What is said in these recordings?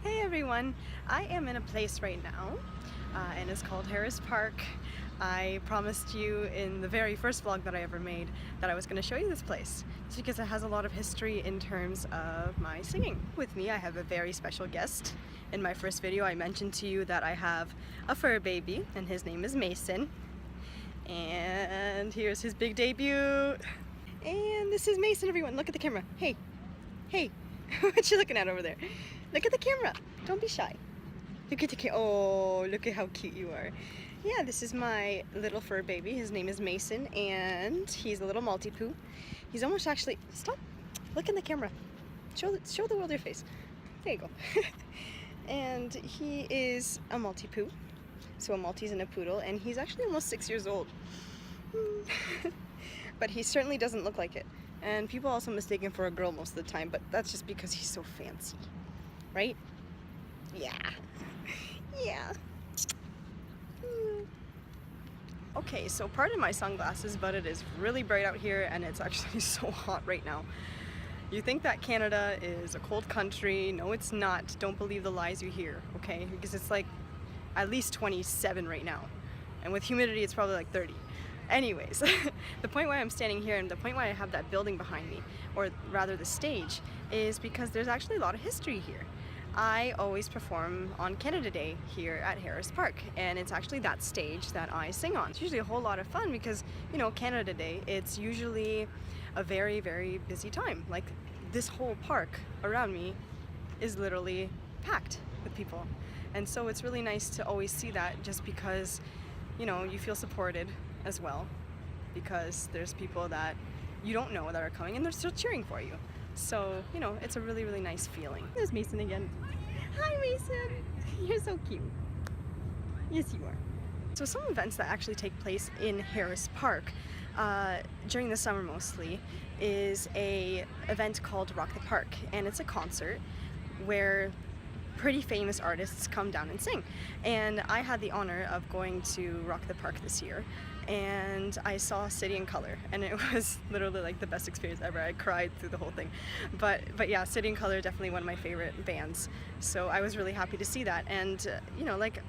Hey everyone, I am in a place right now and it's called Harris Park. I promised you in the very first vlog that I ever made that I was going to show you this place just because it has a lot of history in terms of my singing. With me I have a very special guest. In my first video I mentioned to you that I have a fur baby and his name is Mason. And here's his big debut. And this is Mason, everyone. Look at the camera. Hey, hey, what you looking at over there? Look at the camera. Don't be shy. Look at the camera. Oh, look at how cute you are. Yeah, this is my little fur baby. His name is Mason, and he's a little Maltipoo. He's almost actually... Stop. Look in the camera. Show the world your face. There you go. And he is a Maltipoo. So a Maltese and a Poodle, and he's actually almost 6 years old. But he certainly doesn't look like it. And people also mistake him for a girl most of the time, but that's just because he's so fancy. Right? Yeah. Yeah. Okay, so pardon my sunglasses, but it is really bright out here and it's actually so hot right now. You think that Canada is a cold country. No, it's not. Don't believe the lies you hear, okay? Because it's like at least 27 right now. And with humidity, it's probably like 30. Anyways, the point why I'm standing here and the point why I have that building behind me, or rather the stage, is because there's actually a lot of history here. I always perform on Canada Day here at Harris Park, and it's actually that stage that I sing on. It's usually a whole lot of fun because, you know, Canada Day, it's usually a very, very busy time. Like, this whole park around me is literally packed with people. And so it's really nice to always see that, just because, you know, you feel supported as well, because there's people that you don't know that are coming and they're still cheering for you. So, you know, it's a really, really nice feeling. There's Mason again. Hi, Mason. You're so cute. Yes, you are. So some events that actually take place in Harris Park during the summer mostly is a event called Rock the Park, and it's a concert where pretty famous artists come down and sing. And I had the honor of going to Rock the Park this year, and I saw City and Colour, and it was literally like the best experience ever. I cried through the whole thing. But yeah, City and Colour are definitely one of my favorite bands. So I was really happy to see that. And you know, like,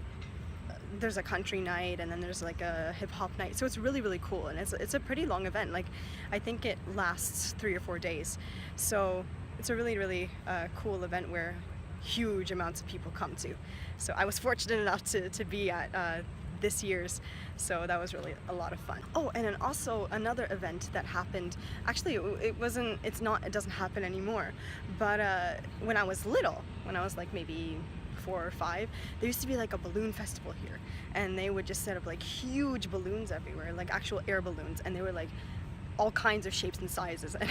there's a country night and then there's like a hip-hop night, so it's really, really cool. And it's a pretty long event. Like, I think it lasts 3 or 4 days. So it's a really, really cool event where huge amounts of people come to. So I was fortunate enough to be at this year's, so that was really a lot of fun. Oh, and then also another event that happened, actually it doesn't happen anymore, but when I was little, when I was like maybe 4 or 5, there used to be like a balloon festival here, and they would just set up like huge balloons everywhere, like actual air balloons, and they were like all kinds of shapes and sizes. And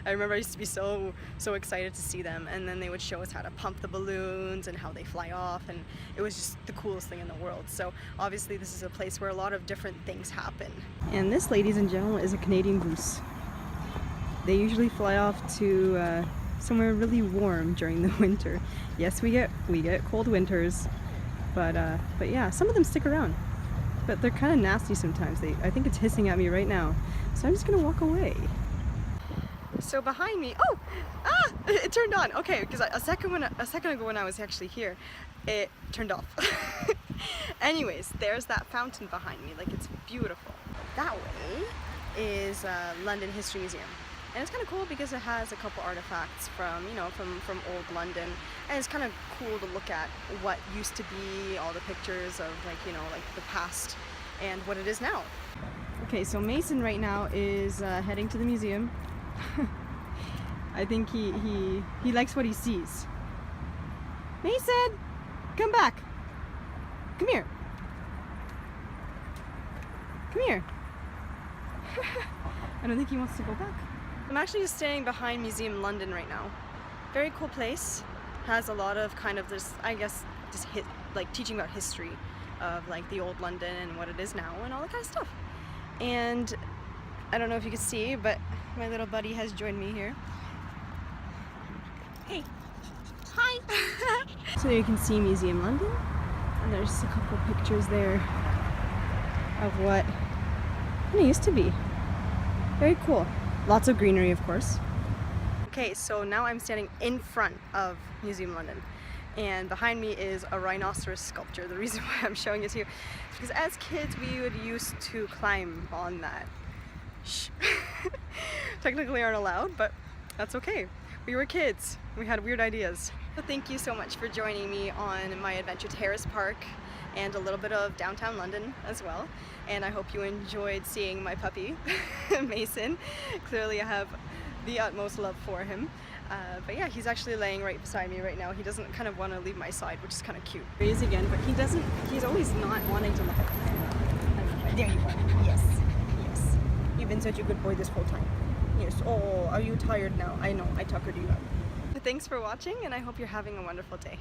I remember I used to be so excited to see them, and then they would show us how to pump the balloons and how they fly off, and it was just the coolest thing in the world. So obviously this is a place where a lot of different things happen. And this, ladies and gentlemen, is a Canadian goose. They usually fly off to somewhere really warm during the winter. Yes, we get cold winters, but yeah, some of them stick around. But they're kind of nasty sometimes. I think it's hissing at me right now. So I'm just gonna walk away. So behind me, it turned on. Okay, because a second ago when I was actually here, it turned off. Anyways, there's that fountain behind me. Like, it's beautiful. That way is London History Museum. And it's kind of cool because it has a couple artifacts from, you know, from old London, and it's kind of cool to look at what used to be, all the pictures of, like, you know, like the past and what it is now. Okay, so Mason right now is heading to the museum. I think he likes what he sees. Mason, come back. Come here. Come here. I don't think he wants to go back. I'm actually just standing behind Museum London right now. Very cool place. Has a lot of kind of this, I guess, just like teaching about history of like the old London and what it is now and all that kind of stuff. And I don't know if you can see, but my little buddy has joined me here. Hey. Hi. So you can see Museum London, and there's a couple pictures there of what it used to be. Very cool. Lots of greenery, of course. Okay, so now I'm standing in front of Museum London, And behind me is a rhinoceros sculpture. The reason why I'm showing it to you is because as kids we would used to climb on that. Shh. Technically aren't allowed, but that's okay. We were kids. We had weird ideas. So thank you so much for joining me on my adventure to Harris Park and a little bit of downtown London as well. And I hope you enjoyed seeing my puppy, Mason. Clearly I have the utmost love for him. But yeah, he's actually laying right beside me right now. He doesn't kind of want to leave my side, which is kind of cute. He is again, but he's always not wanting to look at the camera. There you are. Yes. Yes. You've been such a good boy this whole time. Yes. Oh, are you tired now? I know, I tuckered you up. Thanks for watching, and I hope you're having a wonderful day.